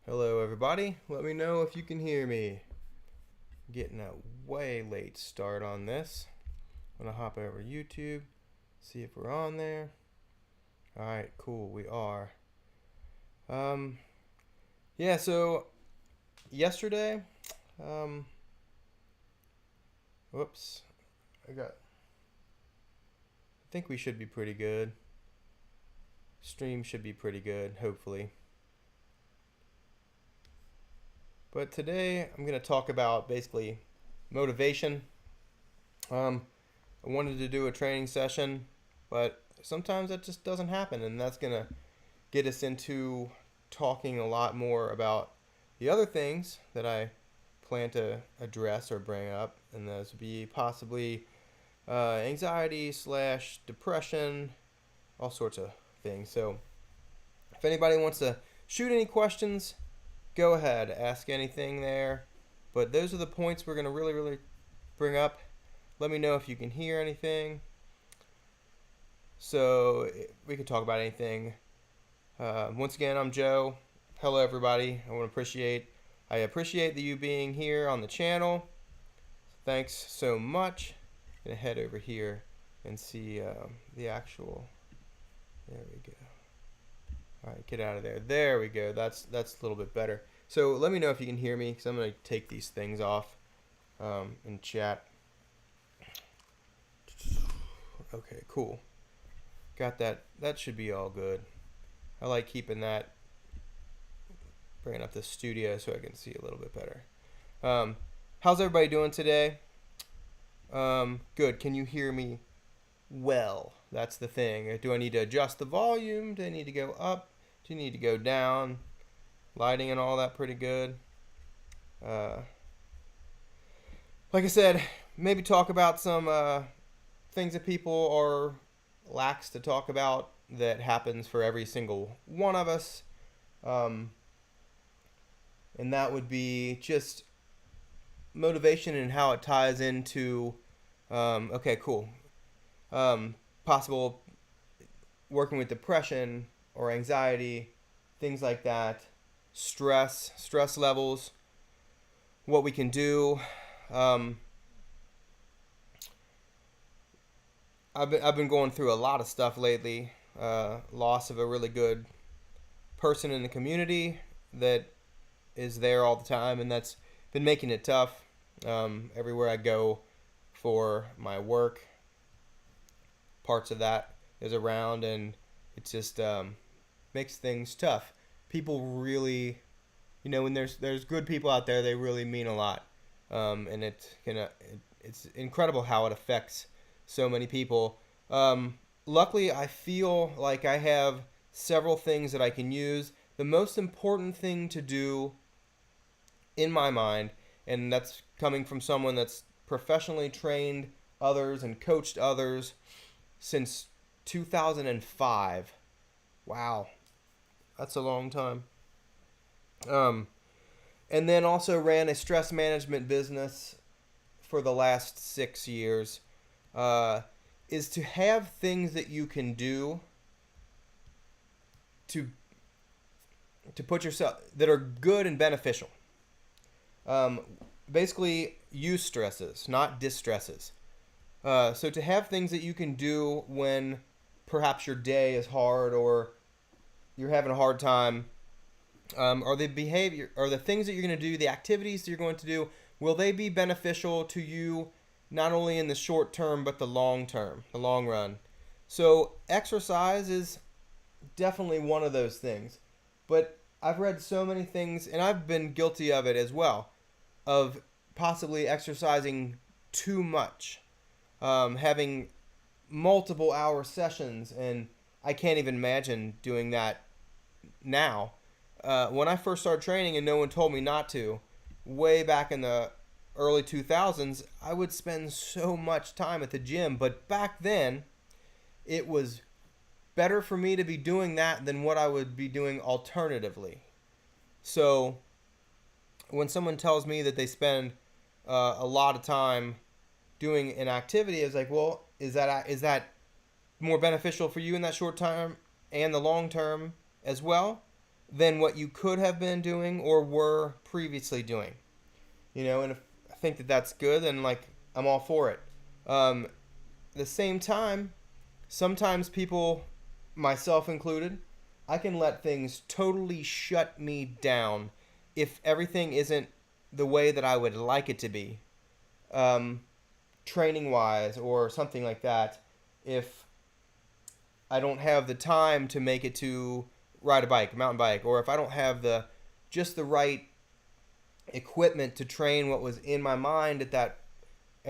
Hello everybody, let me know if you can hear me. Getting a way late start on this. I'm gonna hop over YouTube, see if we're on there. Alright, cool, we are. Yeah, so yesterday, whoops, I think we should be pretty good. Stream should be pretty good, hopefully. But today I'm going to talk about basically motivation. I wanted to do a training session, but sometimes that just doesn't happen, and that's going to get us into talking a lot more about the other things that I plan to address or bring up, and those would be possibly anxiety / depression, all sorts of things. So if anybody wants to shoot any questions, go ahead, ask anything there. But those are the points we're going to really bring up. Let me know if you can hear anything. So we can talk about anything. Once again, I'm Joe. Hello, everybody. I appreciate you being here on the channel. Thanks so much. I'm going to head over here and see the actual. There we go. All right, get out of there. There we go. That's a little bit better. So let me know if you can hear me, because I'm going to take these things off in chat. Okay, cool. Got that. That should be all good. I like keeping that, bringing up the studio so I can see a little bit better. How's everybody doing today? Good. Can you hear me well? That's the thing. Do I need to adjust the volume? Do I need to go up? Do you need to go down? Lighting and all that pretty good. Like I said, maybe talk about some things that people are lax to talk about that happens for every single one of us. And that would be just motivation and how it ties into, okay, cool. Possible working with depression or anxiety, things like that, stress levels, what we can do. I've been going through a lot of stuff lately. Loss of a really good person in the community that is there all the time, and that's been making it tough. Everywhere I go for my work, parts of that is around, and it just makes things tough. People really, when there's good people out there, they really mean a lot, and it's incredible how it affects so many people. Luckily, I feel like I have several things that I can use. The most important thing to do, in my mind, and that's coming from someone that's professionally trained others and coached others since 2005. Wow, that's a long time. And then also ran a stress management business for the last 6 years. Is to have things that you can do to put yourself that are good and beneficial. Basically, eustresses, not distresses. So to have things that you can do when perhaps your day is hard or you're having a hard time, or the behavior or the things that you're going to do, the activities that you're going to do, will they be beneficial to you not only in the short term but the long term, the long run? So exercise is definitely one of those things. But I've read so many things, and I've been guilty of it as well, of possibly exercising too much, having multiple hour sessions, and I can't even imagine doing that now. When I first started training and no one told me not to, way back in the early 2000s, I would spend so much time at the gym, but back then it was better for me to be doing that than what I would be doing alternatively. So when someone tells me that they spend a lot of time doing an activity, it's like, well, is that more beneficial for you in that short term and the long term as well? than what you could have been doing or were previously doing. And if I think that that's good, then like I'm all for it. At the same time, sometimes people, myself included, I can let things totally shut me down if everything isn't the way that I would like it to be, training wise or something like that. If I don't have the time to make it to ride a bike, mountain bike, or if I don't have just the right equipment to train what was in my mind at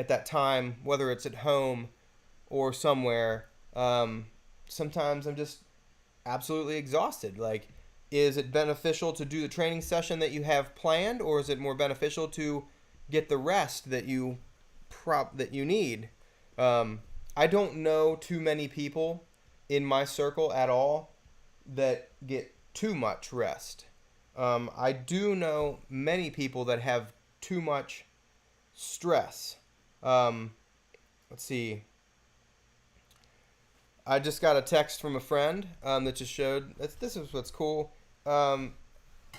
that time, whether it's at home or somewhere. Sometimes I'm just absolutely exhausted. Like, is it beneficial to do the training session that you have planned, or is it more beneficial to get the rest that you need? I don't know too many people in my circle at all that get too much rest. I do know many people that have too much stress. Let's see. I just got a text from a friend that just showed this is what's cool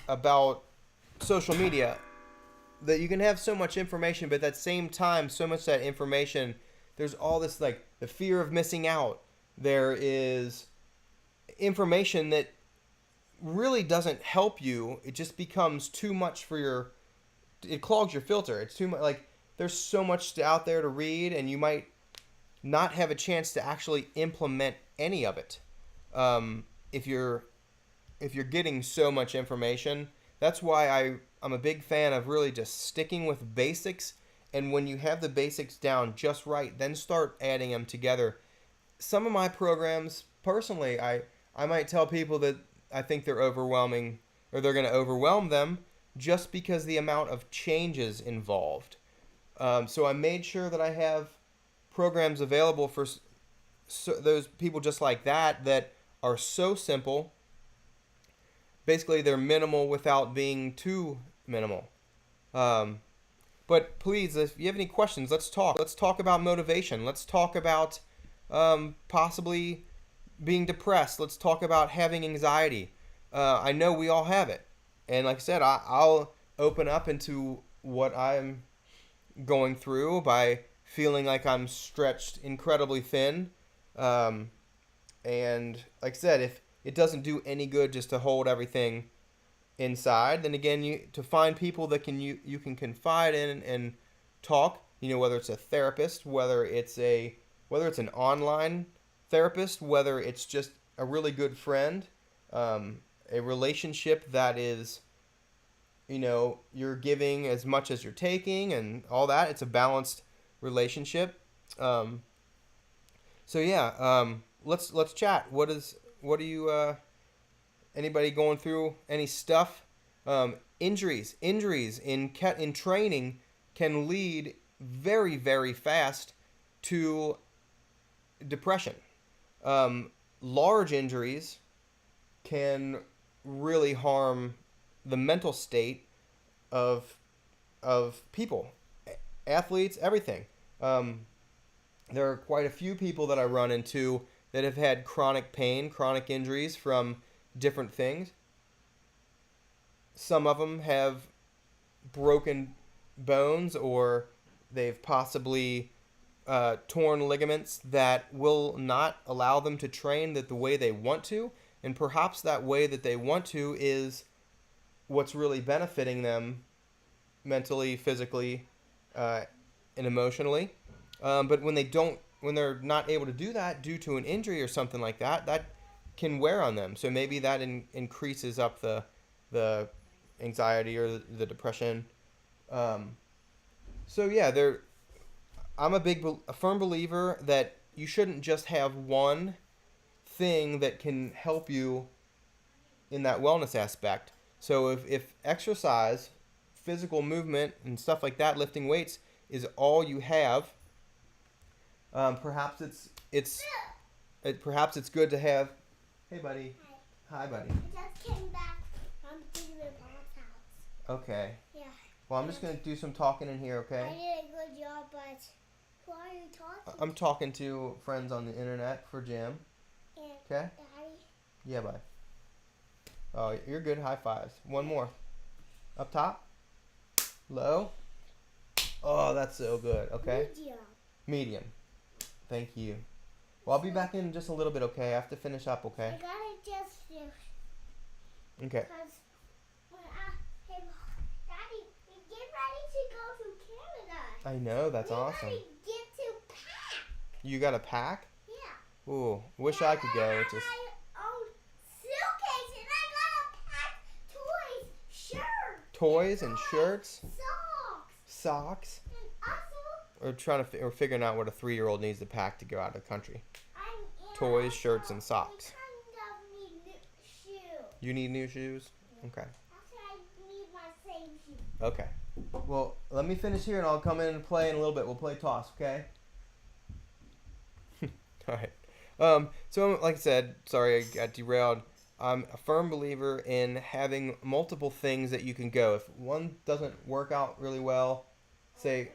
about social media, that you can have so much information, but at that same time, so much of that information, there's all this like the fear of missing out. There is information that really doesn't help you. It just becomes too much it clogs your filter. It's too much. Like, there's so much out there to read, and you might not have a chance to actually implement any of it. If you're getting so much information, that's why I'm a big fan of really just sticking with basics. And when you have the basics down just right, then start adding them together. Some of my programs, personally, I might tell people that I think they're overwhelming, or they're going to overwhelm them just because the amount of changes involved. So I made sure that I have programs available for those people just like that are so simple. Basically, they're minimal without being too minimal. But please, if you have any questions, let's talk. Let's talk about motivation. Let's talk about possibly being depressed. Let's talk about having anxiety. I know we all have it. And like I said, I'll open up into what I'm going through by feeling like I'm stretched incredibly thin. And like I said, if it doesn't do any good just to hold everything inside, then again, to find people that you can confide in and talk, whether it's a therapist, whether it's an online therapist, whether it's just a really good friend, a relationship that is, you're giving as much as you're taking and all that. It's a balanced relationship. So yeah, let's chat. What are you anybody going through any stuff? Injuries in training can lead very, very fast to depression. Large injuries can really harm the mental state of people, athletes, everything. There are quite a few people that I run into that have had chronic pain, chronic injuries from different things. Some of them have broken bones, or they've possibly torn ligaments that will not allow them to train the way they want to. And perhaps that way that they want to is what's really benefiting them mentally, physically, and emotionally. But when they're not able to do that due to an injury or something like that, that can wear on them. So maybe that increases up the anxiety or the depression. So yeah, I'm a firm believer that you shouldn't just have one thing that can help you in that wellness aspect. So if exercise, physical movement, and stuff like that, lifting weights, is all you have, perhaps it's good to have. Hey, buddy. Hi, buddy. I just came back from Peter's house. Okay. Yeah. Well, I'm just gonna do some talking in here, okay? I did a good job, but who are you talking to? I'm talking to friends on the internet for Jim. And Okay. Daddy? Yeah, bye. Oh, you're good. High fives. One more. Up top. Low. Oh, that's so good. Okay. Medium. Medium. Thank you. Well, I'll be back in just a little bit, okay? I have to finish up, okay? I gotta just finish. Okay. Because hey, Daddy, we get ready to go to Canada. I know, that's awesome. We get to pack. You got a pack? Yeah. Ooh, wish I could go. It's just I own suitcase and I gotta pack toys, shirts. toys and shirts, Socks. socks. And also, We're figuring out what a 3-year-old needs to pack to go out of the country. and Toys, also, shirts, and socks. we kind of need new shoes. You need new shoes? Okay. Actually, I need my same shoes. Okay. Well, let me finish here and I'll come in and play in a little bit. We'll play toss, okay? Alright. So like I said, sorry I got derailed. I'm a firm believer in having multiple things that you can go. If one doesn't work out really well, say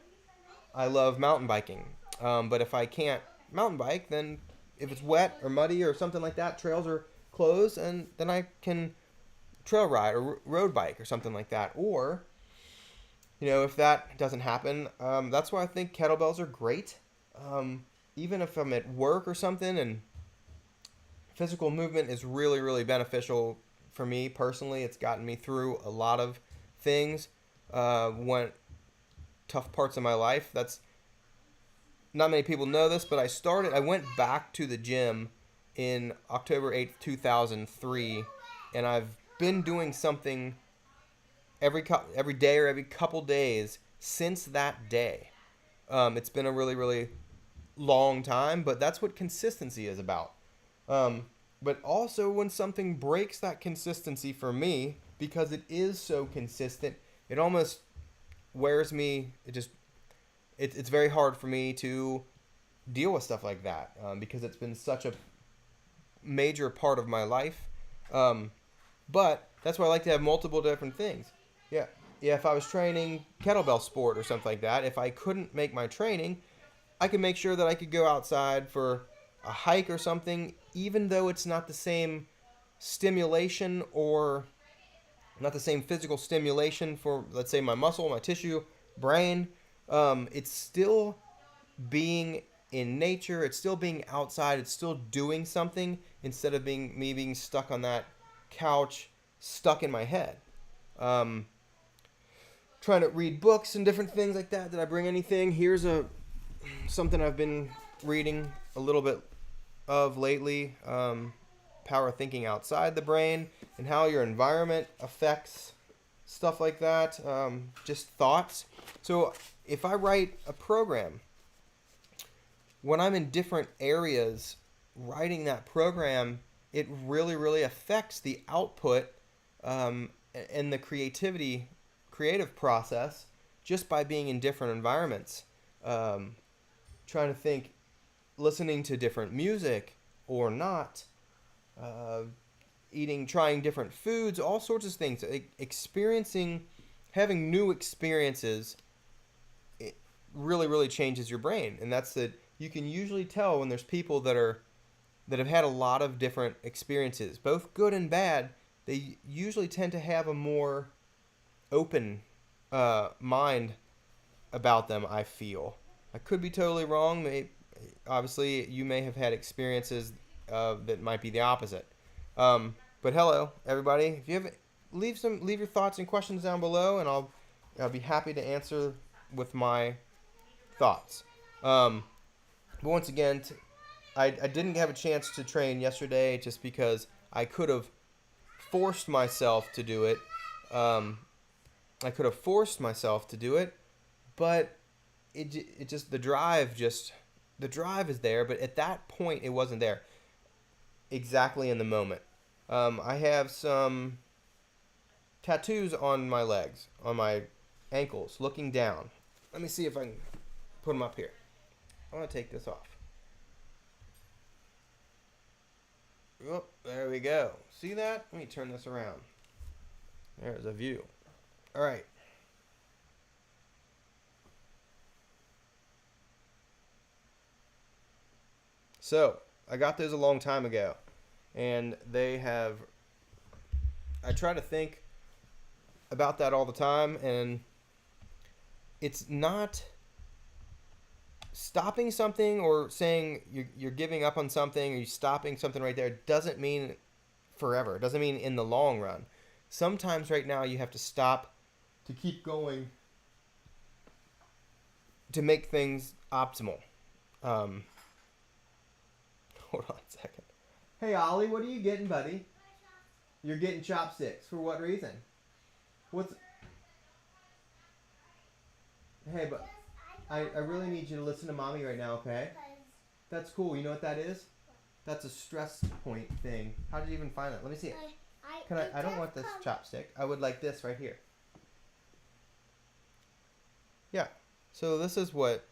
I love mountain biking. But if I can't mountain bike, then if it's wet or muddy or something like that, trails are closed, and then I can trail ride or road bike or something like that. Or, if that doesn't happen, that's why I think kettlebells are great. Even if I'm at work or something, and physical movement is really, really beneficial for me personally. It's gotten me through a lot of things, tough parts of my life. That's not many people know this, but I went back to the gym in October 8th, 2003, and I've been doing something every day or every couple days since that day. It's been a really, really long time, but that's what consistency is about. But also when something breaks that consistency for me, because it is so consistent, it almost wears me. It's very hard for me to deal with stuff like that, because it's been such a major part of my life. But that's why I like to have multiple different things. Yeah, if I was training kettlebell sport or something like that, if I couldn't make my training, I could make sure that I could go outside for a hike or something, even though it's not the same stimulation or not the same physical stimulation for, let's say, my muscle, my tissue, brain. It's still being in nature. It's still being outside. It's still doing something instead of being stuck on that couch, stuck in my head. Trying to read books and different things like that. Did I bring anything? Here's something I've been reading a little bit of lately. Power of thinking outside the brain and how your environment affects stuff like that. Just thoughts. So if I write a program, when I'm in different areas writing that program, it really, really affects the output and the creative process just by being in different environments. Trying to think, listening to different music or not, trying different foods, all sorts of things, having new experiences, it really, really changes your brain. And that's that you can usually tell when there's people that have had a lot of different experiences, both good and bad. They usually tend to have a more open mind about them, I feel. I could be totally wrong. Obviously, you may have had experiences that might be the opposite. But hello, everybody. If you have, leave your thoughts and questions down below, and I'll be happy to answer with my thoughts. But once again, I didn't have a chance to train yesterday just because I could have forced myself to do it. But the drive is there, but at that point it wasn't there exactly in the moment. I have some tattoos on my legs, on my ankles, looking down. Let me see if I can put them up here. I'm going to take this off. Oh, there we go. See that? Let me turn this around. There's a view. All right. So, I got those a long time ago, and they have I try to think about that all the time, and it's not stopping something or saying you're giving up on something or you're stopping something right there. It doesn't mean forever. It doesn't mean in the long run. Sometimes right now you have to stop to keep going to make things optimal. Hold on a second. Hey, Ollie, what are you getting, buddy? You're getting chopsticks. For what reason? What's... Hey, but I really need you to listen to Mommy right now, okay? That's cool. You know what that is? That's a stress point thing. How did you even find it? Let me see it. I don't want this chopstick. I would like this right here. Yeah. So this is what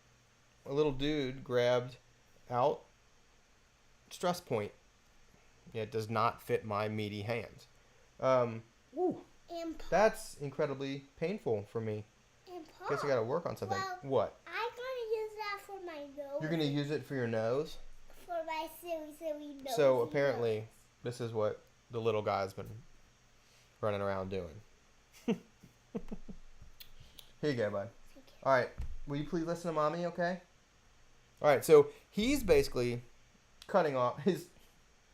a little dude grabbed out. Stress point. Yeah, it does not fit my meaty hands. Woo. That's incredibly painful for me. Guess I gotta work on something. Well, what? I'm gonna use that for my nose. You're gonna use it for your nose? For my silly nose. So apparently, this is what the little guy's been running around doing. Here you go, bud. All right. Will you please listen to Mommy, okay? All right. So he's basically cutting off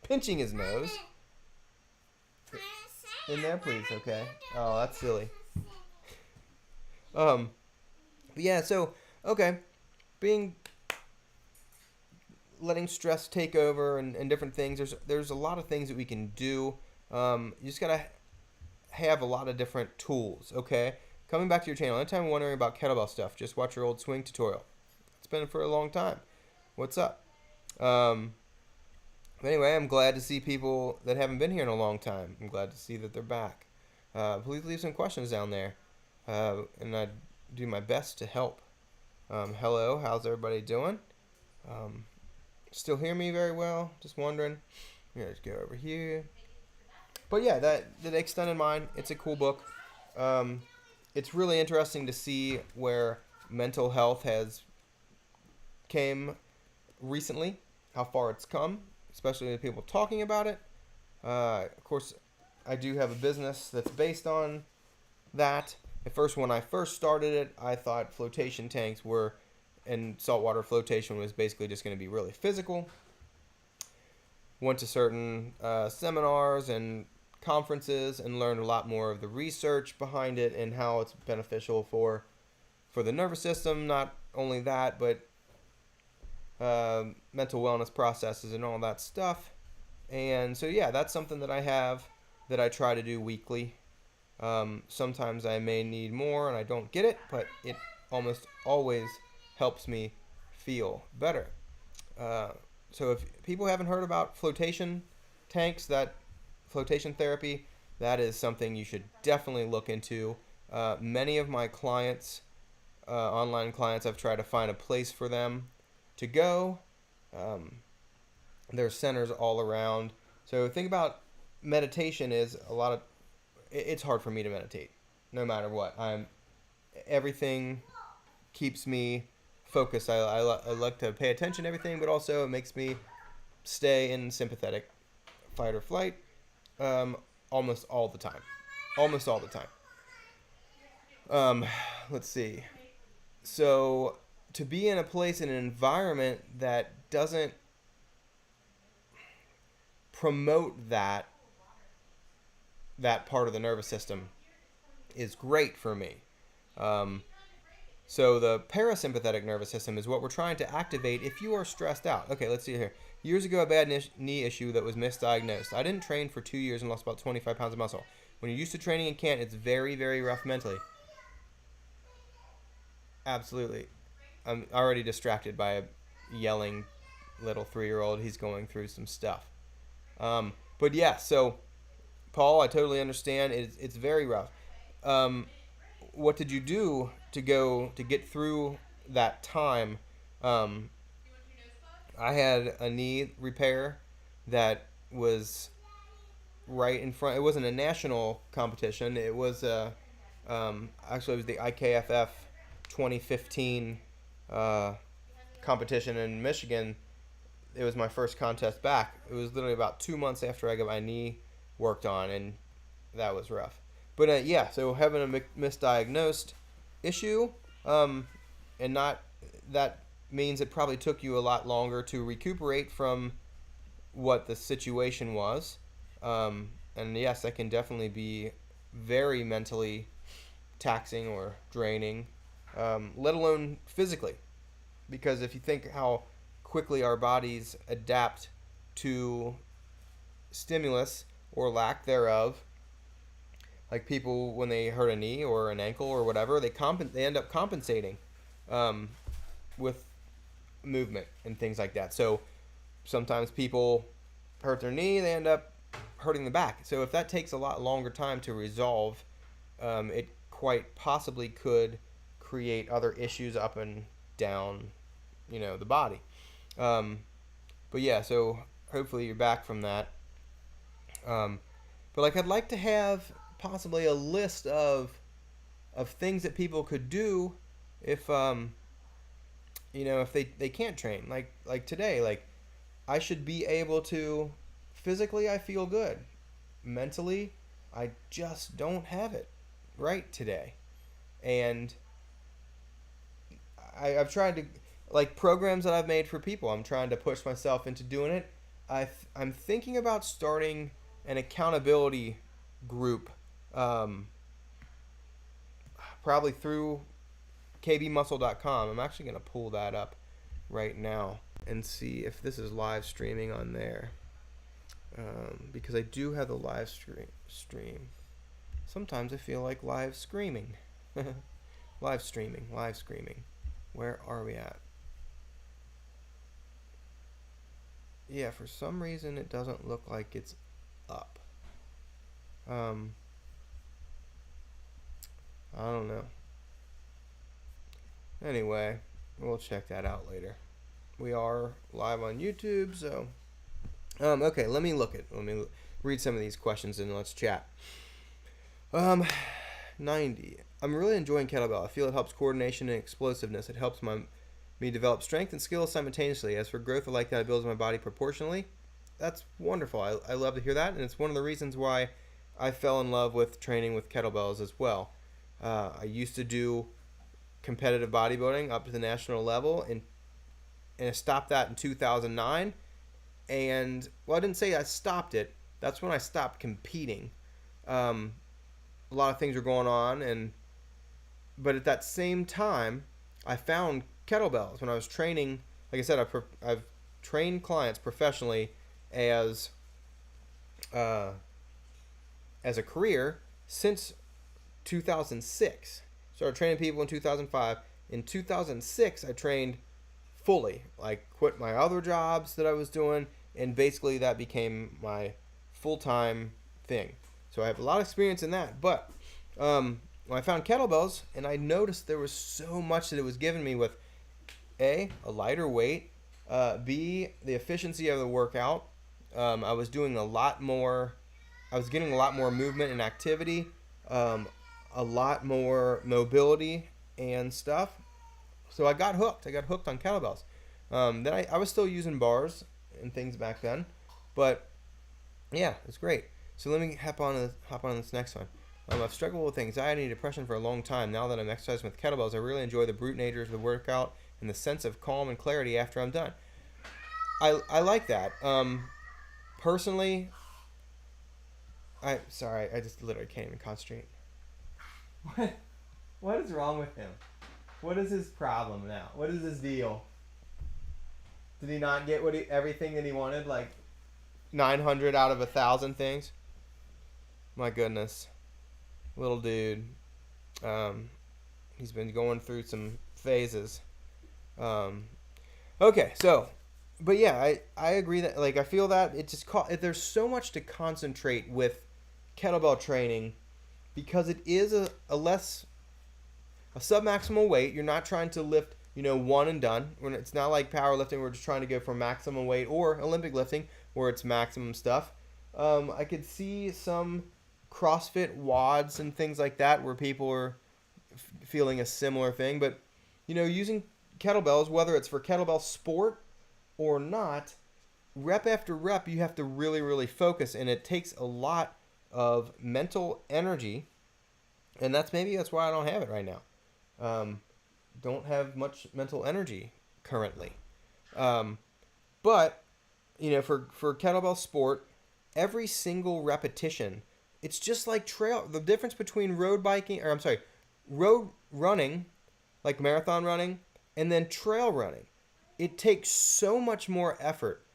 pinching his nose. In there, please, okay? Oh, that's silly. Yeah, so, okay. Letting stress take over and different things. There's a lot of things that we can do. You just gotta have a lot of different tools, okay? Coming back to your channel, anytime you're wondering about kettlebell stuff, just watch your old swing tutorial. It's been for a long time. What's up? Anyway, I'm glad to see people that haven't been here in a long time. I'm glad to see that they're back. Please leave some questions down there. And I do my best to help. Hello, how's everybody doing? Still hear me very well? Just wondering. Let's go over here. But yeah, that Extended Mind, it's a cool book. It's really interesting to see where mental health has came recently, how far it's come, especially with people talking about it. Of course, I do have a business that's based on that. At first, when I first started it, I thought flotation tanks were, and saltwater flotation was basically just going to be really physical. Went to certain seminars and conferences and learned a lot more of the research behind it and how it's beneficial for the nervous system. Not only that, but mental wellness processes and all that stuff. And so, yeah, that's something that I have that I try to do weekly. Sometimes I may need more and I don't get it, but it almost always helps me feel better. So if people haven't heard about flotation tanks, that flotation therapy, that is something you should definitely look into. Many of my clients, online clients, I've tried to find a place for them to go. There's centers all around. So think about meditation is it's hard for me to meditate no matter what. Everything keeps me focused. I like to pay attention to everything, but also it makes me stay in sympathetic fight or flight almost all the time. Let's see. So to be in a place, in an environment that doesn't promote that part of the nervous system is great for me. So the parasympathetic nervous system is what we're trying to activate if you are stressed out. Okay, let's see here. Years ago, a bad knee issue that was misdiagnosed. I didn't train for 2 years and lost about 25 pounds of muscle. When you're used to training and can't, it's very, very rough mentally. Absolutely. I'm already distracted by a yelling little 3-year-old. He's going through some stuff. But yeah, so Paul, I totally understand. It's very rough. What did you do to get through that time? I had a knee repair that was right in front. It wasn't a national competition. It was actually it was the IKFF 2015 competition in Michigan. It was my first contest back. It was literally about 2 months after I got my knee worked on, and that was rough. But yeah, so having a misdiagnosed issue, and not that means it probably took you a lot longer to recuperate from what the situation was. And yes, that can definitely be very mentally taxing or draining, let alone physically. Because if you think how quickly our bodies adapt to stimulus or lack thereof, like people when they hurt a knee or an ankle or whatever, they end up compensating with movement and things like that. So sometimes people hurt their knee, they end up hurting the back. So if that takes a lot longer time to resolve, it quite possibly could create other issues up and down, the body. But yeah, so hopefully you're back from that. But like I'd like to have possibly a list of things that people could do if if they can't train, like today, like I should be able to physically, I feel good. Mentally, I just don't have it right today. And I've tried to, like programs that I've made for people, I'm trying to push myself into doing it. I'm thinking about starting an accountability group, probably through kbmuscle.com. I'm actually going to pull that up right now and see if this is live streaming on there. Because I do have the live stream. Sometimes I feel like live screaming. Live streaming. Where are we at? Yeah, for some reason it doesn't look like it's up. I don't know. Anyway, we'll check that out later. We are live on YouTube, so okay, let me read some of these questions and let's chat. 90. I'm really enjoying kettlebell. I feel it helps coordination and explosiveness. It helps me develop strength and skill simultaneously. As for growth, I like that it builds my body proportionally. That's wonderful. I love to hear that, and it's one of the reasons why I fell in love with training with kettlebells as well. I used to do competitive bodybuilding up to the national level, and I stopped that in 2009. And, well, I didn't say I stopped it. That's when I stopped competing. A lot of things were going on, but at that same time, I found kettlebells when I was training. Like I said, I've trained clients professionally as a career since 2006. Started training people in 2005. In 2006, I trained fully. Like, quit my other jobs that I was doing, and basically that became my full-time thing. So I have a lot of experience in that. But when I found kettlebells, and I noticed there was so much that it was giving me with A, a lighter weight, B, the efficiency of the workout. I was doing a lot more. I was getting a lot more movement and activity, a lot more mobility and stuff. So I got hooked. I got hooked on kettlebells. Then I was still using bars and things back then, but yeah, it's great. So let me hop on this next one. I've struggled with anxiety and depression for a long time. Now that I'm exercising with kettlebells, I really enjoy the brute nature of the workout and the sense of calm and clarity after I'm done. I like that. Personally, I just literally can't even concentrate. What is wrong with him? What is his problem now? What is his deal? Did he not get everything that he wanted? Like 900 out of 1,000 things? My goodness. Little dude. He's been going through some phases. Okay, so, but yeah, I agree that, like, I feel that it just there's so much to concentrate with kettlebell training because it is a sub-maximal weight. You're not trying to lift, one and done. It's not like powerlifting. We're just trying to go for maximum weight, or Olympic lifting where it's maximum stuff. I could see some CrossFit WODs and things like that where people are feeling a similar thing. But, using kettlebells, whether it's for kettlebell sport or not, rep after rep, you have to really, really focus. And it takes a lot of mental energy, and that's why I don't have it right now. Don't have much mental energy currently. But for kettlebell sport, every single repetition, it's just like trail. The difference between road running, like marathon running, and then trail running, it takes so much more effort.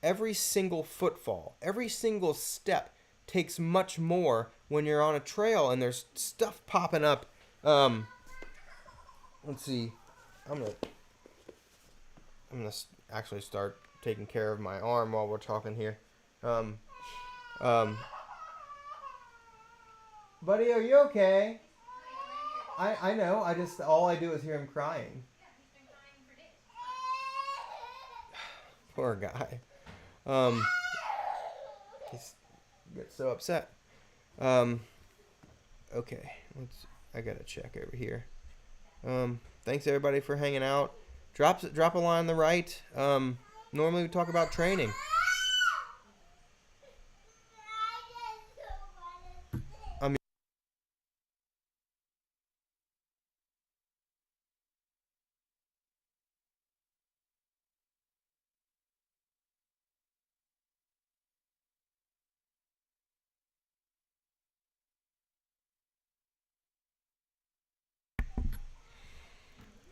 Every single footfall, every single step takes much more when you're on a trail and there's stuff popping up. Let's see. I'm gonna actually start taking care of my arm while we're talking here. Buddy, are you okay? I know. All I do is hear him crying. Poor guy. He gets so upset. Okay. I gotta check over here. Thanks everybody for hanging out. Drop a line on the right. Normally we talk about training.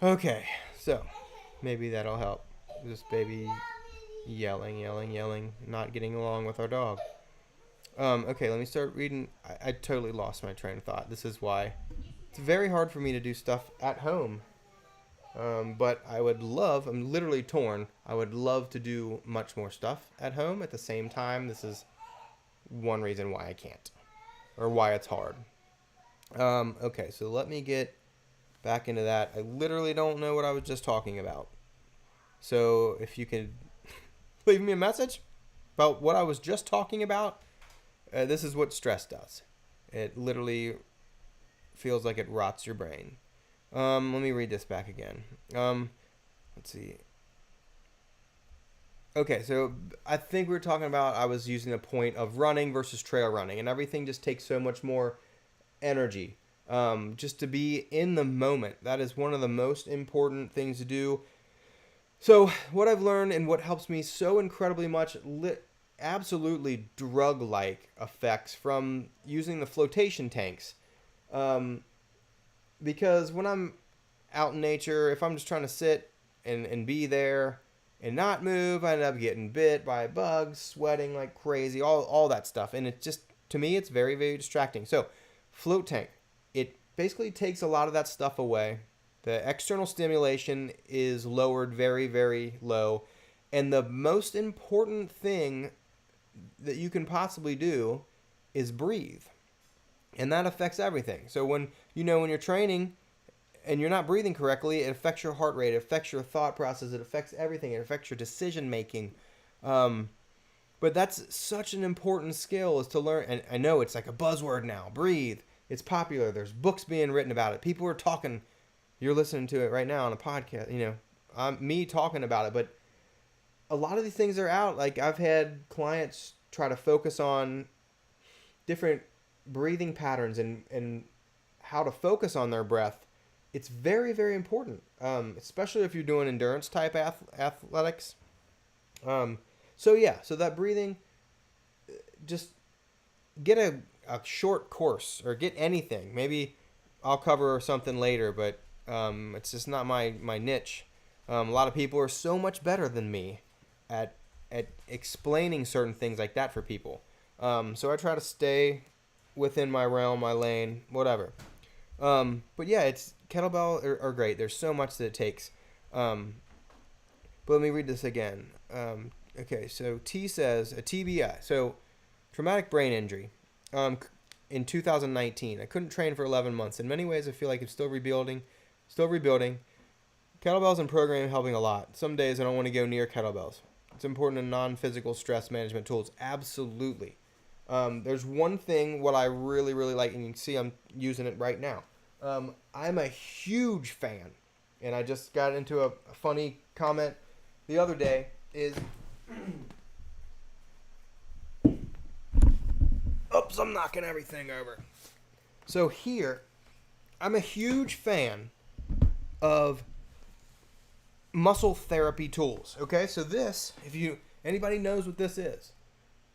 Okay, so maybe that'll help. This baby yelling, not getting along with our dog. Okay, let me start reading. I totally lost my train of thought. This is why it's very hard for me to do stuff at home. But I'm literally torn. I would love to do much more stuff at home at the same time. This is one reason why I can't, or why it's hard. Okay, so let me get back into that. I literally don't know what I was just talking about. So if you could leave me a message about what I was just talking about, this is what stress does. It literally feels like it rots your brain. Let me read this back again. Let's see. Okay, so I think we were talking about, I was using the point of running versus trail running, and everything just takes so much more energy. Just to be in the moment. That is one of the most important things to do. So what I've learned and what helps me so incredibly much, absolutely drug-like effects from using the flotation tanks. Because when I'm out in nature, if I'm just trying to sit and be there and not move, I end up getting bit by bugs, sweating like crazy, all that stuff. And it just, to me, it's very, very distracting. So float tank, it basically takes a lot of that stuff away. The external stimulation is lowered very, very low. And the most important thing that you can possibly do is breathe. And that affects everything. So when you're training and you're not breathing correctly, it affects your heart rate, it affects your thought process, it affects everything, it affects your decision making. But that's such an important skill, is to learn. And I know it's like a buzzword now, breathe. It's popular. There's books being written about it. People are talking. You're listening to it right now on a podcast. Me talking about it. But a lot of these things are out. Like, I've had clients try to focus on different breathing patterns and how to focus on their breath. It's very, very important, especially if you're doing endurance type athletics. So that breathing, just get a short course or get anything. Maybe I'll cover something later, but it's just not my niche. A lot of people are so much better than me at explaining certain things like that for people. So I try to stay within my realm, my lane, whatever. But yeah, it's kettlebell are great. There's so much that it takes. But let me read this again. Okay, so T says a TBI, so traumatic brain injury. In 2019, I couldn't train for 11 months. In many ways, I feel like I'm still rebuilding. Kettlebells and programming helping a lot. Some days I don't want to go near kettlebells. It's important in non-physical stress management tools. Absolutely. There's one thing what I really, really like, and you can see I'm using it right now. I'm a huge fan, and I just got into a funny comment the other day, is... Oops, balls. I'm knocking everything over. So here, I'm a huge fan of muscle therapy tools. Okay, so this, if anybody knows what this is,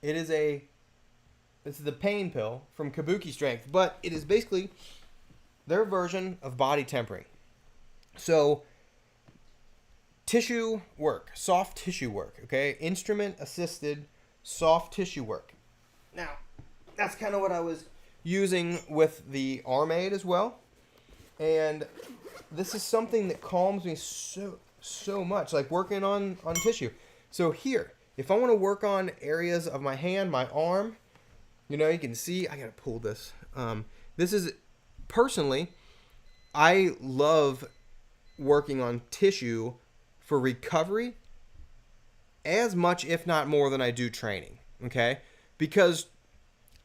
this is the pain pill from Kabuki Strength, but it is basically their version of body tempering. So tissue work, soft tissue work, okay? Instrument assisted soft tissue work. Now, that's kind of what I was using with the arm aid as well. And this is something that calms me so much, like working on tissue. So here, if I want to work on areas of my hand, my arm, you can see, I got to pull this. This is, personally, I love working on tissue for recovery as much, if not more, than I do training, okay? Because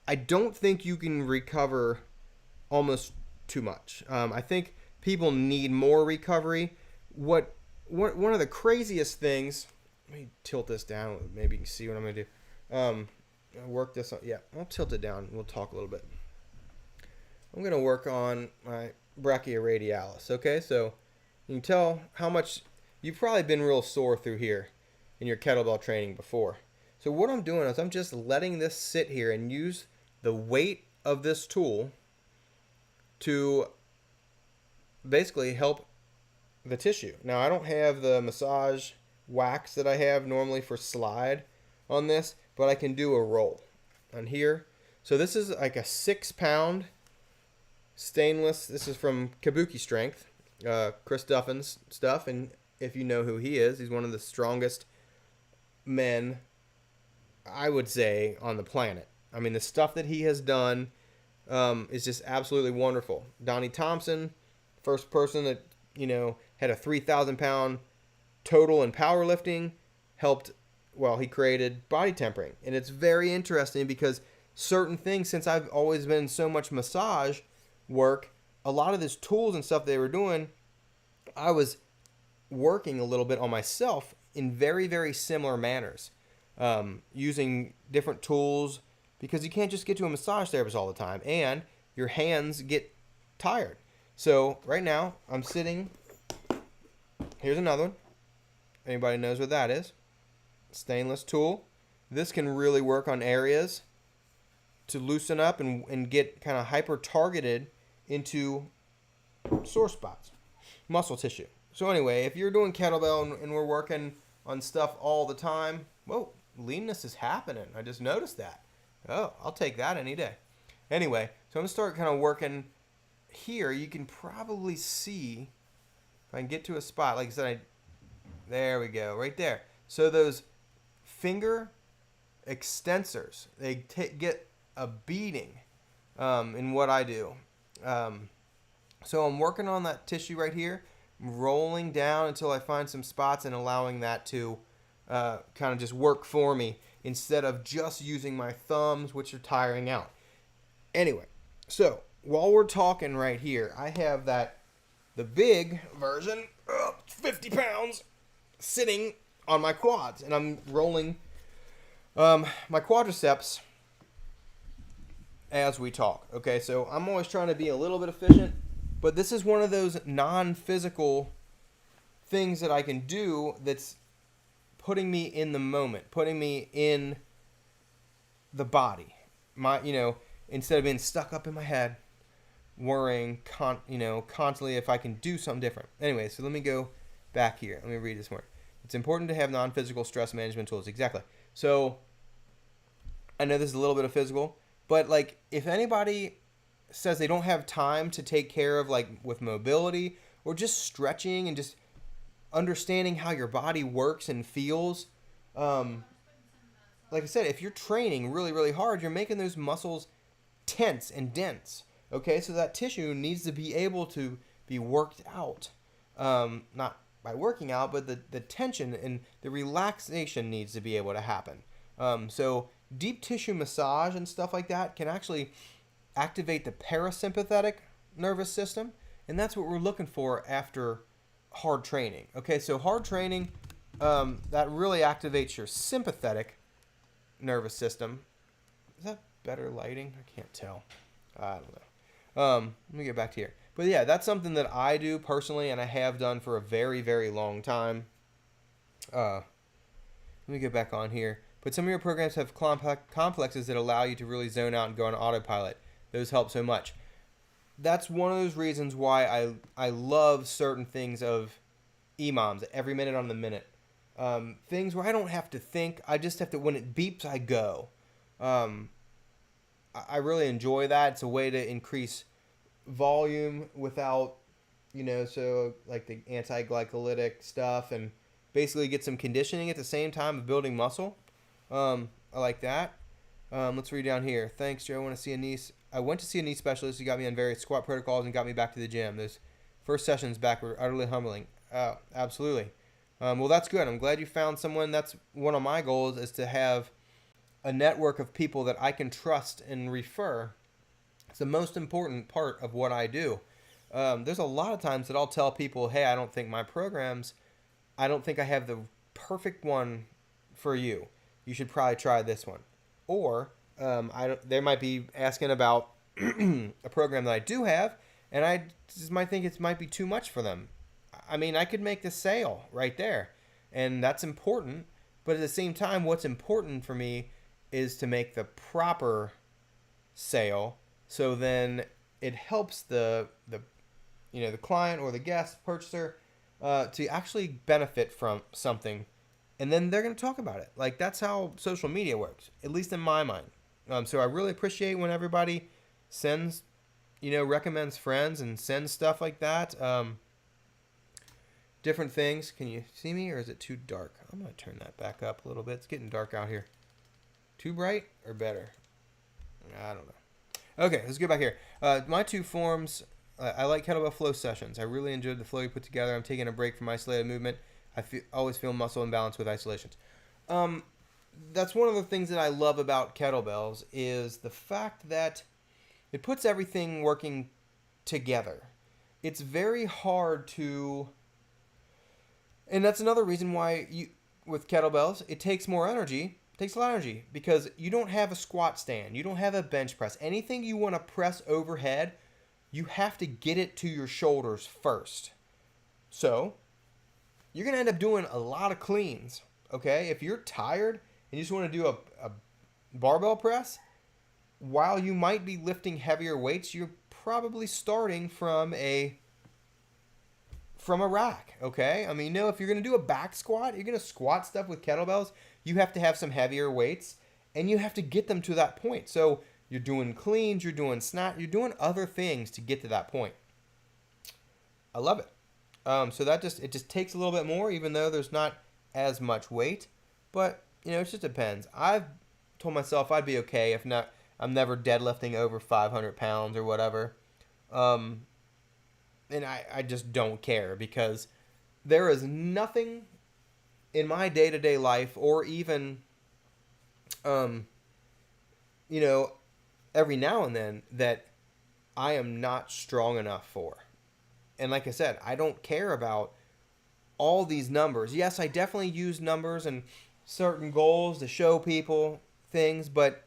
I don't think you can recover almost too much. I think people need more recovery. One of the craziest things, let me tilt this down, maybe you can see what I'm going to do. I'll work this on, yeah, I'll tilt it down, we'll talk a little bit. I'm going to work on my brachioradialis, okay? So you can tell how much, you've probably been real sore through here in your kettlebell training before. So what I'm doing is I'm just letting this sit here and use the weight of this tool to basically help the tissue. Now, I don't have the massage wax that I have normally for slide on this, but I can do a roll on here. So this is like a 6-pound stainless. This is from Kabuki Strength, Chris Duffin's stuff. And if you know who he is, he's one of the strongest men, I would say, on the planet. I mean, the stuff that he has done is just absolutely wonderful. Donnie Thompson, first person that, had a 3,000-pound total in powerlifting, he created body tempering. And it's very interesting because certain things, since I've always been so much massage work, a lot of these tools and stuff they were doing, I was working a little bit on myself in very, very similar manners, using different tools, because you can't just get to a massage therapist all the time, and your hands get tired. So right now, I'm sitting, here's another one. Anybody knows what that is? Stainless tool. This can really work on areas to loosen up and get kind of hyper-targeted into sore spots, muscle tissue. So anyway, if you're doing kettlebell and we're working on stuff all the time, whoa, leanness is happening. I just noticed that. Oh, I'll take that any day. Anyway, so I'm going to start kind of working here. You can probably see, if I can get to a spot, like I said, there we go, right there. So those finger extensors, they get a beating in what I do. So I'm working on that tissue right here, rolling down until I find some spots and allowing that to kind of just work for me instead of just using my thumbs, which are tiring out. Anyway, so while we're talking right here, I have the big version, 50 pounds, sitting on my quads, and I'm rolling my quadriceps as we talk. Okay, so I'm always trying to be a little bit efficient, but this is one of those non-physical things that I can do that's putting me in the moment, putting me in the body. Instead of being stuck up in my head, worrying, constantly if I can do something different. Anyway, so let me go back here. Let me read this more. It's important to have non-physical stress management tools. Exactly. So I know this is a little bit of physical, but like if anybody says they don't have time to take care of like with mobility or just stretching and just understanding how your body works and feels, like I said, if you're training really, really hard, you're making those muscles tense and dense. Okay, so that tissue needs to be able to be worked out. Not by working out, but the tension and the relaxation needs to be able to happen. So deep tissue massage and stuff like that can actually activate the parasympathetic nervous system, and that's what we're looking for after hard training. Okay, so hard training, that really activates your sympathetic nervous system. Is that better lighting? I can't tell. I don't know. Let me get back to here. But yeah, that's something that I do personally, and I have done for a very, very long time. Let me get back on here. But some of your programs have complexes that allow you to really zone out and go on autopilot. Those help so much. That's one of those reasons why I love certain things of EMOMs, every minute on the minute. Things where I don't have to think. I just have to, when it beeps, I go. I really enjoy that. It's a way to increase volume without, so like the anti-glycolytic stuff, and basically get some conditioning at the same time of building muscle. I like that. Let's read down here. Thanks, Joe. I went to see a knee specialist who got me on various squat protocols and got me back to the gym. Those first sessions back were utterly humbling. Absolutely. Well, that's good. I'm glad you found someone. That's one of my goals, is to have a network of people that I can trust and refer. It's the most important part of what I do. There's a lot of times that I'll tell people, hey, I don't think I have the perfect one for you. You should probably try this one. Or they might be asking about a program that I do have, and I just might think it might be too much for them. I mean, I could make the sale right there, and that's important. But at the same time, what's important for me is to make the proper sale, so then it helps the client or the guest purchaser to actually benefit from something, and then they're going to talk about it. Like, that's how social media works, at least in my mind. So I really appreciate when everybody sends, recommends friends and sends stuff like that. Different things. Can you see me, or is it too dark? I'm going to turn that back up a little bit. It's getting dark out here. Too bright or better? I don't know. Okay, let's get back here. My two forms, I like kettlebell flow sessions. I really enjoyed the flow you put together. I'm taking a break from isolated movement. I always feel muscle imbalance with isolations. That's one of the things that I love about kettlebells, is the fact that it puts everything working together. It's very hard to... And that's another reason why with kettlebells, it takes more energy. It takes a lot of energy because you don't have a squat stand. You don't have a bench press. Anything you want to press overhead, you have to get it to your shoulders first. So you're going to end up doing a lot of cleans, okay? If you're tired and you just want to do a barbell press, while you might be lifting heavier weights, you're probably starting from a rack, okay? I mean, if you're going to do a back squat, you're going to squat stuff with kettlebells, you have to have some heavier weights, and you have to get them to that point. So you're doing cleans, you're doing snatch, you're doing other things to get to that point. I love it. So it just takes a little bit more, even though there's not as much weight. But, it just depends. I've told myself I'd be okay if not. I'm never deadlifting over 500 pounds or whatever. And I just don't care, because there is nothing in my day-to-day life, or even, every now and then, that I am not strong enough for. And like I said, I don't care about all these numbers. Yes, I definitely use numbers and certain goals to show people things, but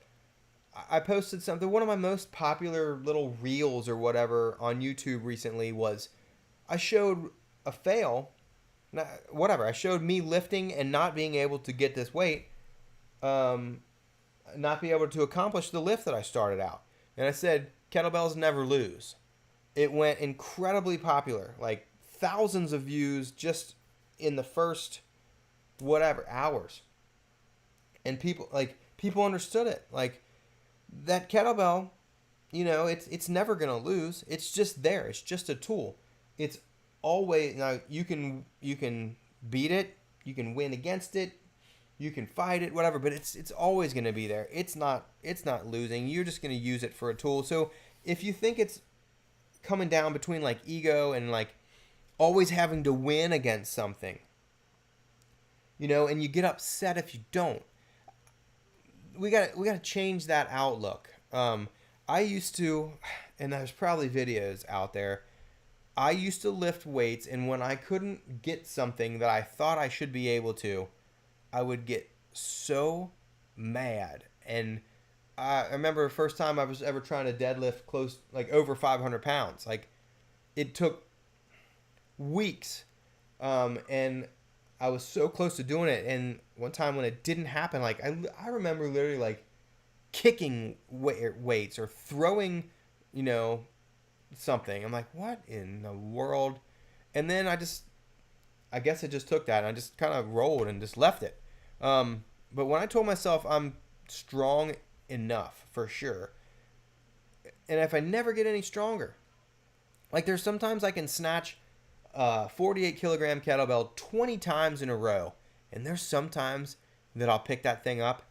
I posted something. One of my most popular little reels or whatever on YouTube recently was, I showed a fail. I showed me lifting and not being able to get this weight, not be able to accomplish the lift that I started out. And I said, kettlebells never lose. It went incredibly popular, like thousands of views just in the first hours. And people understood it. Like, that kettlebell, it's never going to lose. It's just there. It's just a tool. It's always, now you can beat it, you can win against it, you can fight it, whatever, but it's always going to be there. It's not losing. You're just going to use it for a tool. So if you think it's coming down between like ego and like always having to win against something, and you get upset if you don't, we got to change that outlook. I used to, and there's probably videos out there, I used to lift weights, and when I couldn't get something that I thought I should be able to, I would get so mad, and I remember the first time I was ever trying to deadlift close, like over 500 pounds. Like it took weeks, and I was so close to doing it. And one time when it didn't happen, like I remember literally like kicking weights or throwing, you know, something. I'm like, what in the world? And then I guess it just took that, and I just kind of rolled and just left it. But when I told myself I'm strong enough for sure, and if I never get any stronger, like there's sometimes I can snatch 48 kilogram kettlebell 20 times in a row, and there's sometimes that I'll pick that thing up,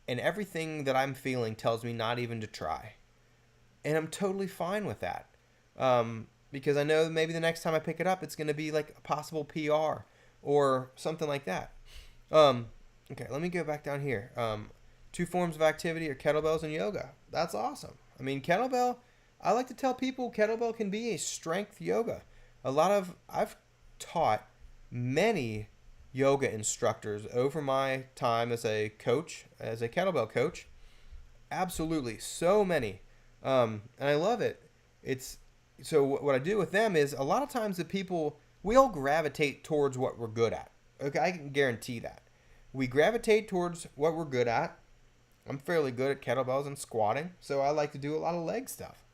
and everything that I'm feeling tells me not even to try, and I'm totally fine with that. Because I know maybe the next time I pick it up, it's going to be like a possible PR or something like that. Okay, let me go back down here. Two forms of activity are kettlebells and yoga. That's awesome. I mean, kettlebell, I like to tell people kettlebell can be a strength yoga. I've taught many yoga instructors over my time as a coach, as a kettlebell coach. Absolutely, so many. And I love it. So what I do with them is a lot of times we all gravitate towards what we're good at. Okay, I can guarantee that. We gravitate towards what we're good at. I'm fairly good at kettlebells and squatting, so I like to do a lot of leg stuff.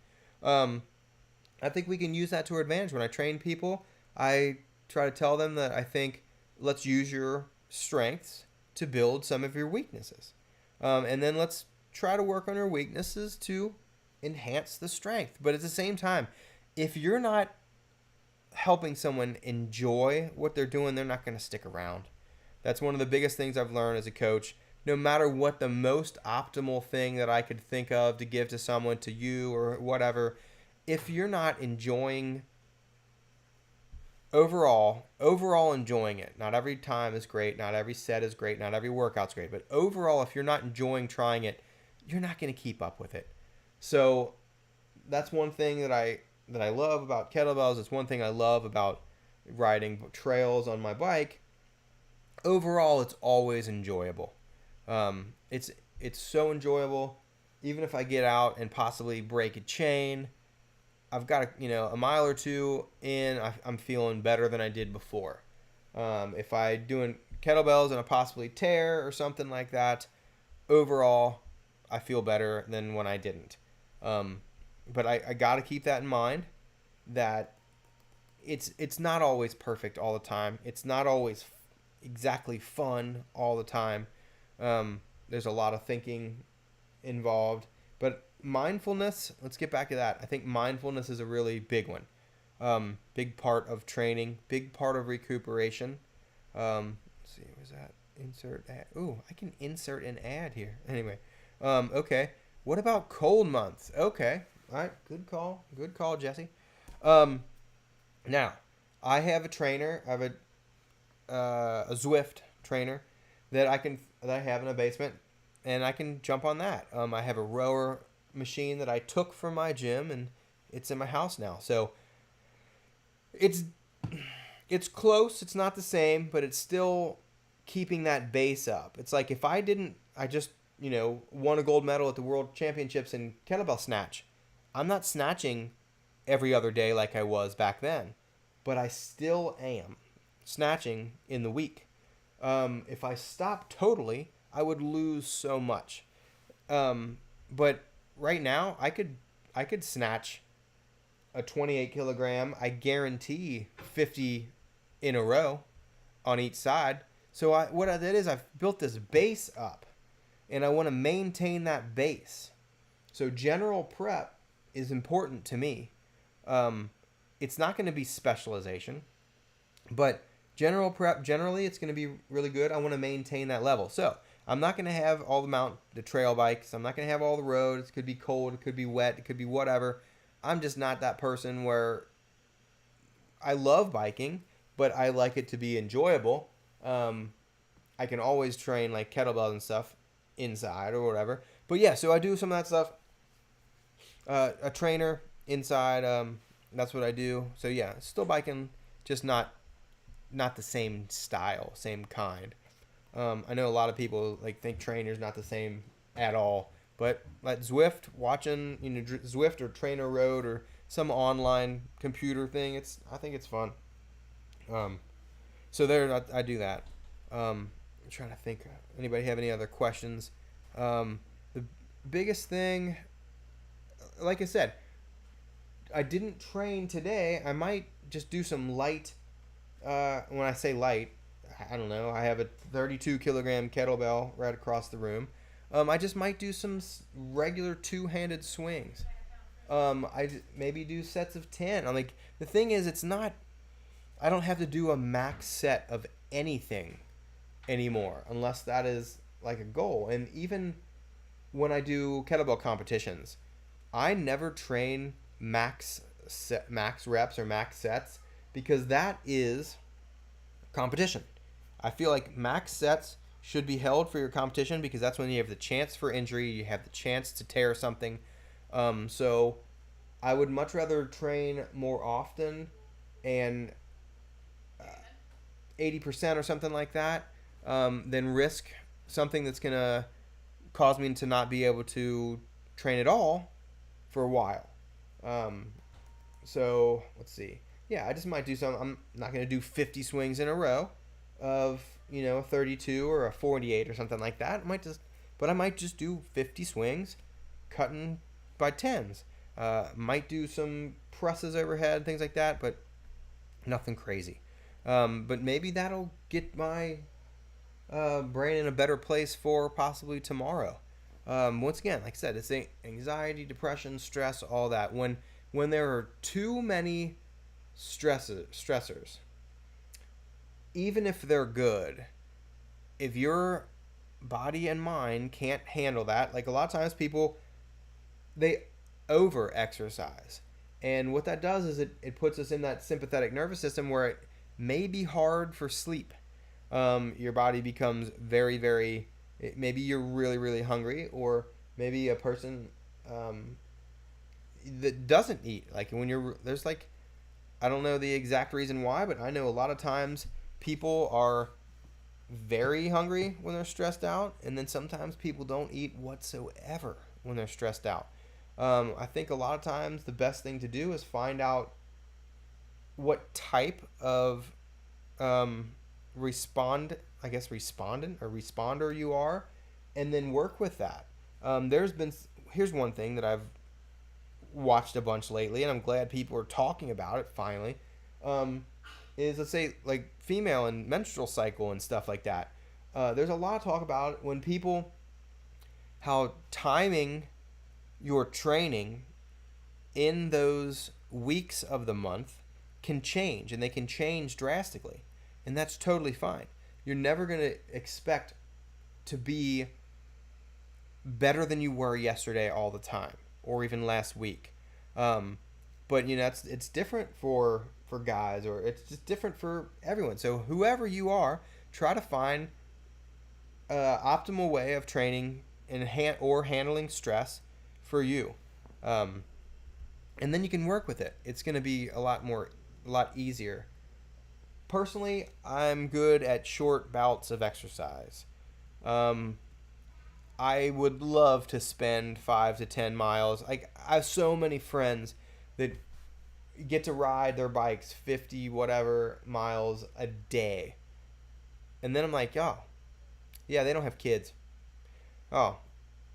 I think we can use that to our advantage. When I train people, I try to tell them that I think let's use your strengths to build some of your weaknesses. And then let's try to work on your weaknesses to enhance the strength. But at the same time, if you're not helping someone enjoy what they're doing, they're not going to stick around. That's one of the biggest things I've learned as a coach. No matter what the most optimal thing that I could think of to give to someone, to you or whatever, if you're not enjoying overall enjoying it, not every time is great, not every set is great, not every workout's great, but overall, if you're not enjoying trying it, you're not going to keep up with it. So that's one thing that I love about kettlebells. It's one thing I love about riding trails on my bike. Overall, it's always enjoyable. It's so enjoyable. Even if I get out and possibly break a chain, I've got a mile or two in, I'm feeling better than I did before. If I doing kettlebells and I possibly tear or something like that, overall, I feel better than when I didn't. But I got to keep that in mind, that it's not always perfect all the time. It's not always exactly fun all the time. There's a lot of thinking involved. But mindfulness, let's get back to that. I think mindfulness is a really big one. Big part of training, big part of recuperation. Let's see, was that insert ad? Ooh, I can insert an ad here. Anyway, okay. What about cold months? Okay. All right. Good call, Jesse. Now, I have a trainer. I have a Zwift trainer that I have in a basement, and I can jump on that. I have a rower machine that I took from my gym, and it's in my house now. So it's close. It's not the same, but it's still keeping that base up. It's like if I just won a gold medal at the World Championships in kettlebell snatch. I'm not snatching every other day like I was back then, but I still am snatching in the week. If I stopped totally, I would lose so much. But right now, I could snatch a 28 kilogram. I guarantee 50 in a row on each side. So what that is, I've built this base up, and I want to maintain that base. So general prep is important to me. It's not going to be specialization, but general prep, generally, it's going to be really good. I want to maintain that level. So I'm not going to have all the trail bikes. I'm not going to have all the roads. It could be cold. It could be wet. It could be whatever. I'm just not that person where I love biking, but I like it to be enjoyable. I can always train like kettlebells and stuff inside or whatever. But yeah, so I do some of that stuff. A trainer inside. That's what I do. So yeah, still biking, just not the same style, same kind. I know a lot of people think trainer's not the same at all. But like Zwift, watching Zwift or Trainer Road or some online computer thing, I think it's fun. Um, so there, I do that. I'm trying to think. Anybody have any other questions? The biggest thing, like I said, I didn't train today. I might just do some light. When I say light, I don't know. I have a 32 kilogram kettlebell right across the room. I just might do some regular two-handed swings. Maybe do sets of 10. I'm like, the thing is, it's not. I don't have to do a max set of anything anymore, unless that is like a goal. And even when I do kettlebell competitions, I never train max reps or max sets, because that is competition. I feel like max sets should be held for your competition, because that's when you have the chance for injury, you have the chance to tear something. So I would much rather train more often and 80% or something like that, than risk something that's going to cause me to not be able to train at all for a while. So let's see. Yeah, I just might do some. I'm not going to do 50 swings in a row of, a 32 or a 48 or something like that. But I might just do 50 swings, cutting by tens. Might do some presses overhead, things like that, but nothing crazy. But maybe that'll get my brain in a better place for possibly tomorrow. Once again, like I said, it's anxiety, depression, stress, all that. When there are too many stressors, even if they're good, if your body and mind can't handle that, like a lot of times people, they over exercise. And what that does is it puts us in that sympathetic nervous system where it may be hard for sleep. Your body becomes very, very, maybe you're really, really hungry, or maybe a person that doesn't eat. Like there's like, I don't know the exact reason why, but I know a lot of times people are very hungry when they're stressed out, and then sometimes people don't eat whatsoever when they're stressed out. I think a lot of times the best thing to do is find out what type of respondent or responder you are, and then work with that. Here's one thing that I've watched a bunch lately, and I'm glad people are talking about it finally, is, let's say, like female and menstrual cycle and stuff like that. There's a lot of talk about how timing your training in those weeks of the month can change, and they can change drastically, and that's totally fine. You're never going to expect to be better than you were yesterday all the time, or even last week. But it's different for guys, or it's just different for everyone. So whoever you are, try to find an optimal way of training and handling stress for you, and then you can work with it. It's going to be a lot easier. Personally, I'm good at short bouts of exercise. I would love to spend 5 to 10 miles. Like, I have so many friends that get to ride their bikes 50 whatever miles a day. And then I'm like, oh, yeah, they don't have kids. Oh,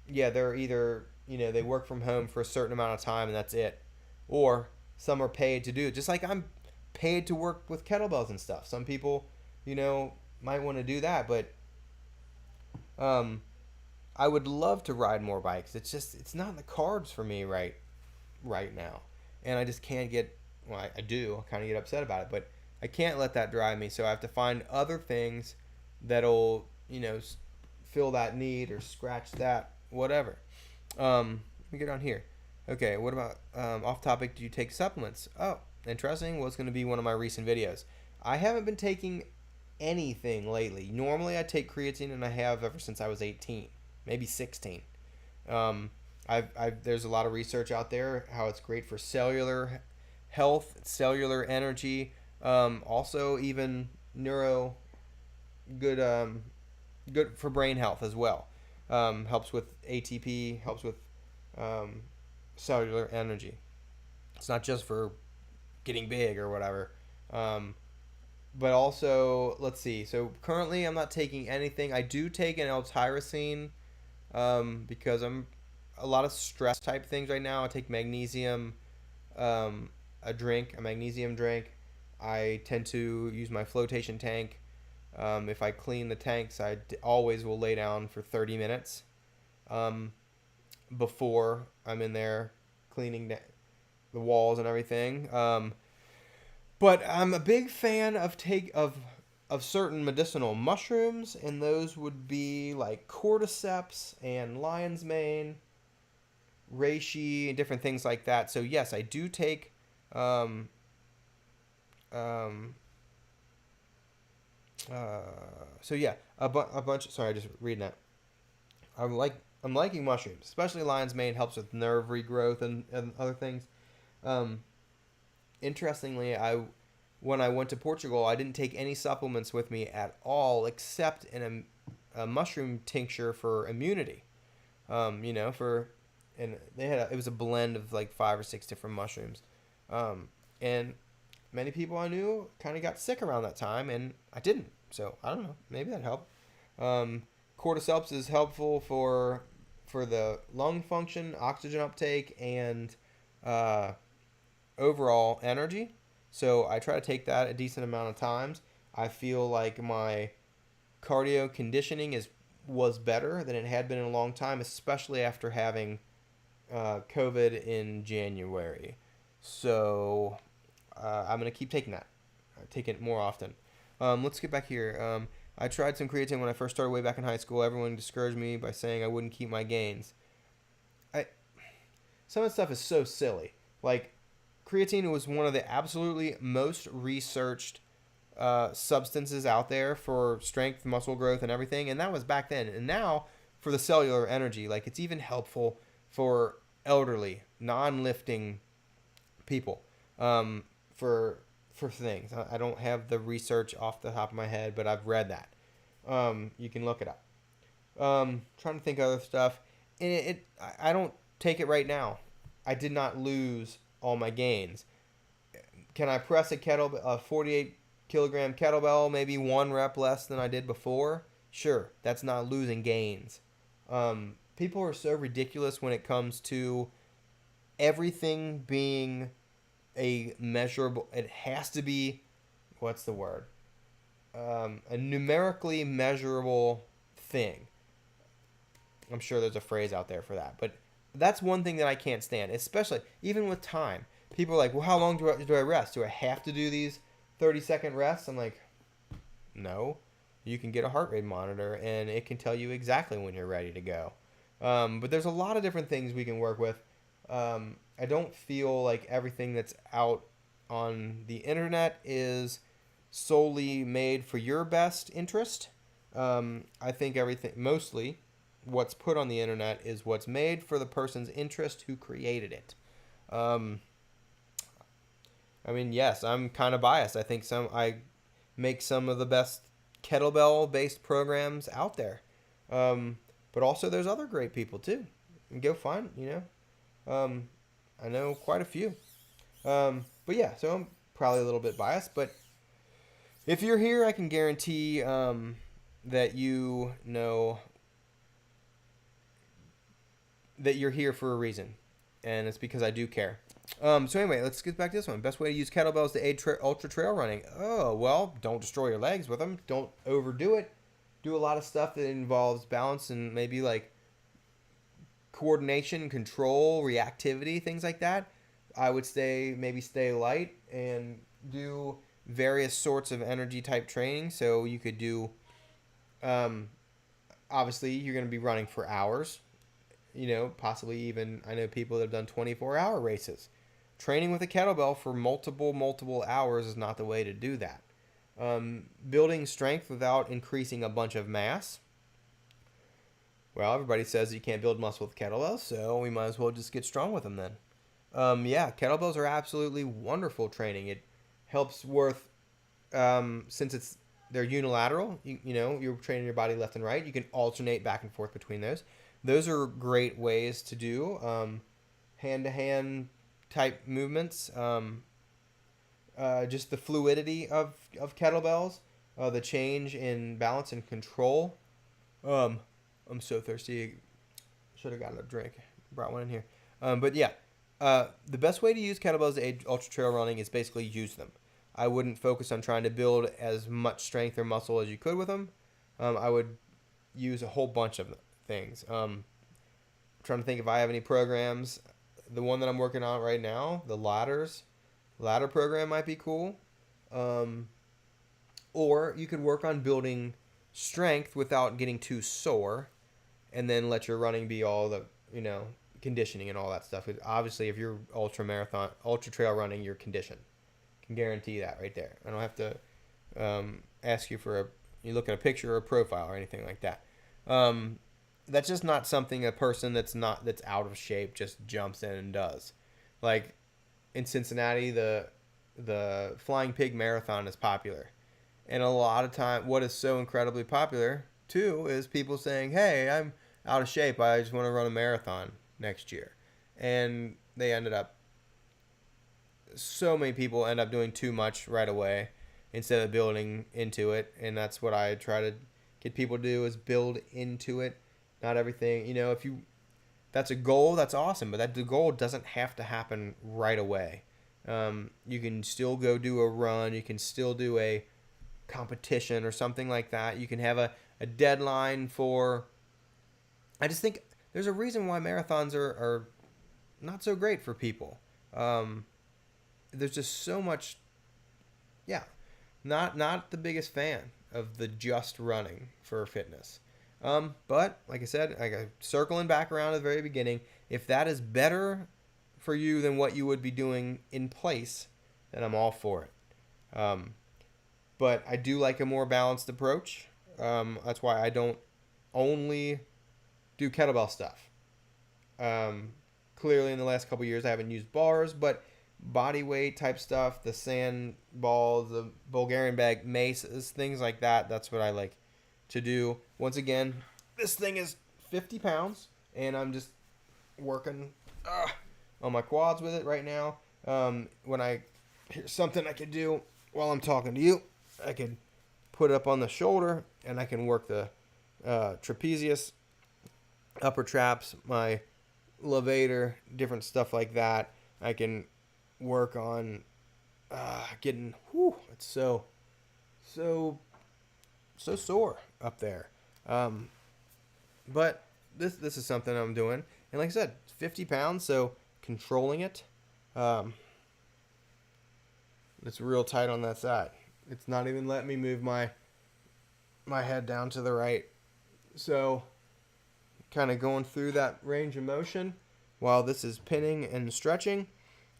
yeah, they're either, they work from home for a certain amount of time and that's it. Or some are paid to do it. Just like I'm paid to work with kettlebells and stuff. Some people, might want to do that, but I would love to ride more bikes. It's not in the cards for me right now. And I just can't I do kind of get upset about it, but I can't let that drive me. So I have to find other things that'll, fill that need or scratch that, whatever. Let me get on here. Okay, what about, off topic, do you take supplements? Oh, interesting. Well, it's going to be one of my recent videos. I haven't been taking anything lately. Normally I take creatine, and I have ever since I was 18, maybe 16. There's a lot of research out there how it's great for cellular health, cellular energy, also even good for brain health as well. helps with ATP, helps with um, cellular energy. It's not just for getting big or whatever. But also, let's see. So currently, I'm not taking anything. I do take an L-tyrosine because I'm a lot of stress type things right now. I take magnesium, a magnesium drink. I tend to use my flotation tank. If I clean the tanks, always will lay down for 30 minutes before I'm in there cleaning the walls and everything. But I'm a big fan of certain medicinal mushrooms, and those would be like cordyceps and lion's mane, reishi, and different things like that. So yes, I do take um, um, so yeah, a bunch. Sorry, I just reading that. I'm liking mushrooms, especially lion's mane helps with nerve regrowth and other things. Um, Interestingly, I when I went to Portugal, I didn't take any supplements with me at all, except in a mushroom tincture for immunity. And it was a blend of like 5 or 6 different mushrooms, and many people I knew kind of got sick around that time, and I didn't. So I don't know, maybe that helped. Um, Cordyceps is helpful for the lung function, oxygen uptake, and uh, overall energy. So I try to take that a decent amount of times. I feel like my cardio conditioning was better than it had been in a long time, especially after having COVID in January. So I'm gonna keep taking that. Take it more often. Let's get back here. I tried some creatine when I first started way back in high school. Everyone discouraged me by saying I wouldn't keep my gains. I Some of the stuff is so silly. Like, creatine was one of the absolutely most researched substances out there for strength, muscle growth, and everything, and that was back then. And now, for the cellular energy, like it's even helpful for elderly, non-lifting people, for things. I don't have the research off the top of my head, but I've read that. You can look it up. Trying to think of other stuff, and I don't take it right now. I did not lose all my gains. Can I press a 48 kilogram kettlebell, maybe 1 rep less than I did before? Sure, that's not losing gains. People are so ridiculous when it comes to everything being a measurable. It has to be, what's the word? A numerically measurable thing. I'm sure there's a phrase out there for that, but that's one thing that I can't stand, especially even with time. People are like, well, how long do I rest? Do I have to do these 30-second rests? I'm like, no. You can get a heart rate monitor, and it can tell you exactly when you're ready to go. But there's a lot of different things we can work with. I don't feel like everything that's out on the internet is solely made for your best interest. I think mostly what's put on the internet is what's made for the person's interest who created it. Yes, I'm kind of biased. I think I make some of the best kettlebell-based programs out there. But also there's other great people too. And go find, I know quite a few. But yeah, so I'm probably a little bit biased. But if you're here, I can guarantee that that you're here for a reason. And it's because I do care. So anyway, let's get back to this one. Best way to use kettlebells to aid ultra trail running. Oh, well, don't destroy your legs with them. Don't overdo it. Do a lot of stuff that involves balance and maybe like coordination, control, reactivity, things like that. I would stay light and do various sorts of energy type training. So you could do, obviously you're going to be running for hours, possibly even, I know people that have done 24-hour races. Training with a kettlebell for multiple hours is not the way to do that. Building strength without increasing a bunch of mass. Well, everybody says you can't build muscle with kettlebells, so we might as well just get strong with them then. Kettlebells are absolutely wonderful training. It helps since it's they're unilateral. You know, you're training your body left and right. You can alternate back and forth between those. Those are great ways to do hand-to-hand type movements. Just the fluidity of kettlebells, the change in balance and control. I'm so thirsty. Should have gotten a drink. Brought one in here. But yeah, the best way to use kettlebells to aid ultra trail running is basically use them. I wouldn't focus on trying to build as much strength or muscle as you could with them. I would use a whole bunch of things. Trying to think if I have any programs. The one that I'm working on right now, the ladder program might be cool. Or you could work on building strength without getting too sore, and then let your running be all the, you know, conditioning and all that stuff. Obviously, if you're ultra trail running, you're conditioned. Can guarantee that right there. I don't have to ask you for you look at a picture or a profile or anything like that. That's just not something a person that's out of shape just jumps in and does. Like in Cincinnati, the Flying Pig Marathon is popular, and a lot of time, what is so incredibly popular too is people saying, "Hey, I'm out of shape. I just want to run a marathon next year," and they ended up. So many people end up doing too much right away instead of building into it, and that's what I try to get people to do is build into it. Not everything, you know, if you that's a goal, that's awesome, but the goal doesn't have to happen right away. You can still go do a run, you can still do a competition or something like that. You can have a deadline for. I just think there's a reason why marathons are not so great for people. There's just so much, yeah, not the biggest fan of the just running for fitness. But like I said, circling back around at the very beginning, if that is better for you than what you would be doing in place, then I'm all for it. But I do like a more balanced approach. That's why I don't only do kettlebell stuff. Clearly in the last couple years I haven't used bars, but body weight type stuff, the sand balls, the Bulgarian bag maces, things like that. That's what I like to do. Once again, this thing is 50 pounds, and I'm just working on my quads with it right now. Here's something I could do while I'm talking to you. I could put it up on the shoulder, and I can work the trapezius, upper traps, my levator, different stuff like that. I can work on getting it's so sore up there, but this is something I'm doing, and like I said, it's 50 pounds, so controlling it, it's real tight on that side. It's not even letting me move my head down to the right, so kind of going through that range of motion while this is pinning and stretching.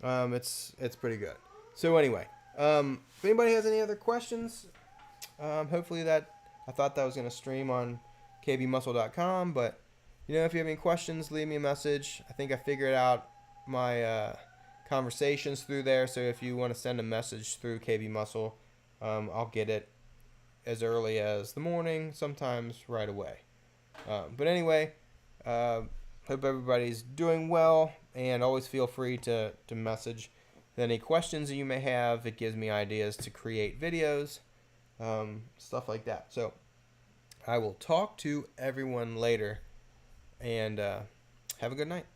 It's pretty good. So anyway, if anybody has any other questions, hopefully I thought that was going to stream on kbmuscle.com, but you know, if you have any questions, leave me a message. I think I figured out my conversations through there, so if you want to send a message through KB Muscle, I'll get it as early as the morning, sometimes right away. But anyway, hope everybody's doing well, and always feel free to message any questions that you may have. It gives me ideas to create videos, stuff like that. So I will talk to everyone later, and have a good night.